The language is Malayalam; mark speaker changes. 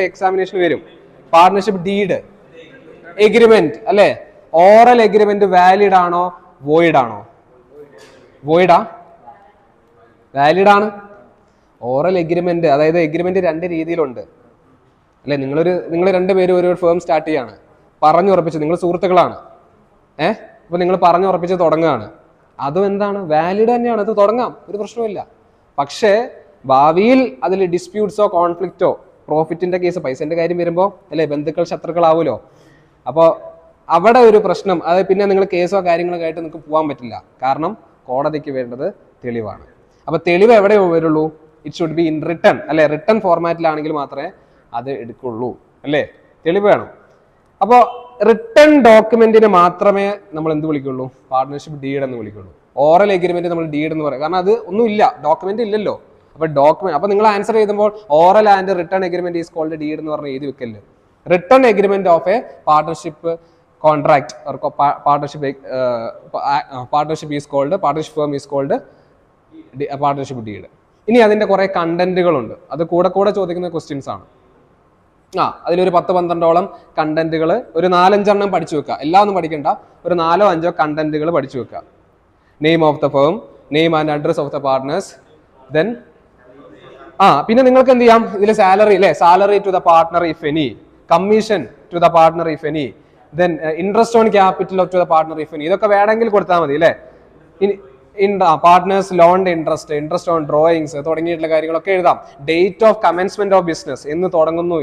Speaker 1: എക്സാമിനേഷൻ വരും. പാർട്ണർഷിപ്പ് ഡീഡ് എഗ്രിമെന്റ് അല്ലെ, ഓറൽ എഗ്രിമെന്റ് വാലിഡ് ആണോ വോയിഡ് ആണോ? വോയിഡാ? വാലിഡ് ആണ്. ഓറൽ എഗ്രിമെന്റ്, അതായത് എഗ്രിമെന്റ് രണ്ട് രീതിയിലുണ്ട് അല്ലെ. നിങ്ങൾ രണ്ടുപേരും ഒരു ഫേം സ്റ്റാർട്ട് ചെയ്യാണ്, പറഞ്ഞുറപ്പിച്ച്, നിങ്ങൾ സുഹൃത്തുക്കളാണ്, അപ്പൊ നിങ്ങൾ പറഞ്ഞുറപ്പിച്ച് തുടങ്ങുകയാണ്, അതും എന്താണ്, വാലിഡ് തന്നെയാണ്, അത് തുടങ്ങാം, ഒരു പ്രശ്നമില്ല. പക്ഷേ ഭാവിയിൽ അതിൽ ഡിസ്പ്യൂട്ട്സോ കോൺഫ്ലിക്റ്റോ, പ്രോഫിറ്റിന്റെ കേസ്, പൈസന്റെ കാര്യം വരുമ്പോൾ അല്ലെ ബന്ധുക്കൾ ശത്രുക്കളാവുമല്ലോ, അപ്പോൾ അവിടെ ഒരു പ്രശ്നം, അത് പിന്നെ നിങ്ങൾ കേസോ കാര്യങ്ങളൊക്കെ ആയിട്ട് നിങ്ങൾക്ക് പോകാൻ പറ്റില്ല. കാരണം കോടതിക്ക് വേണ്ടത് തെളിവാണ്. അപ്പൊ തെളിവ് എവിടെ വരുള്ളൂ? It should be in written അല്ലെ, റിട്ടൺ ഫോർമാറ്റിലാണെങ്കിൽ മാത്രമേ അത് എടുക്കുള്ളൂ അല്ലേ, തെളിവ് വേണം. അപ്പോൾ റിട്ടൺ ഡോക്യുമെന്റിന് മാത്രമേ നമ്മൾ എന്ത് വിളിക്കുള്ളൂ? പാർട്ണർഷിപ്പ് ഡീഡ് എന്ന് വിളിക്കുള്ളൂ. ഓറൽ എഗ്രിമെന്റ് നമ്മൾ ഡീഡ് എന്ന് പറയും, കാരണം അത് ഒന്നും ഇല്ല, ഡോക്യുമെന്റ് ഇല്ലല്ലോ. അപ്പൊ നിങ്ങൾ ആൻസർ ചെയ്തുമ്പോൾ oral and written agreement is called deed എന്ന് പറഞ്ഞ് എഴുതി വെക്കല്ലേ. Written agreement of a partnership contract or partnership is called, partnership firm is called partnership deed. ഇനി അതിന്റെ കുറെ കണ്ടന്റുകളുണ്ട്, അത് കൂടെ ചോദിക്കുന്ന ക്വസ്റ്റ്യൻസ് ആണ്. അതിലൊരു 10-12ഓളം കണ്ടന്റുകൾ, ഒരു 4-5 പഠിച്ചു വെക്കുക. എല്ലാം ഒന്നും പഠിക്കണ്ട, ഒരു 4-5 കണ്ടന്റുകൾ പഠിച്ചു വെക്കുക. Name of the firm, name and address of the partners, then പിന്നെ നിങ്ങൾക്ക് എന്ത് ചെയ്യാം, ഇതിൽ സാലറി അല്ലെ, salary to the partner if any, commission to the partner if any, then interest on capital to the partner if any, ഇതൊക്കെ വേണമെങ്കിൽ കൊടുത്താൽ മതി അല്ലെ. പാർട്ട്നേഴ്സ് ലോണിന്റെ ഇൻട്രസ്റ്റ് ഓൺ ഡ്രോയിങ്സ് തുടങ്ങിയിട്ടുള്ള കാര്യങ്ങളൊക്കെ എഴുതാം. Date of commencement of business, എന്ന് തുടങ്ങുന്നു,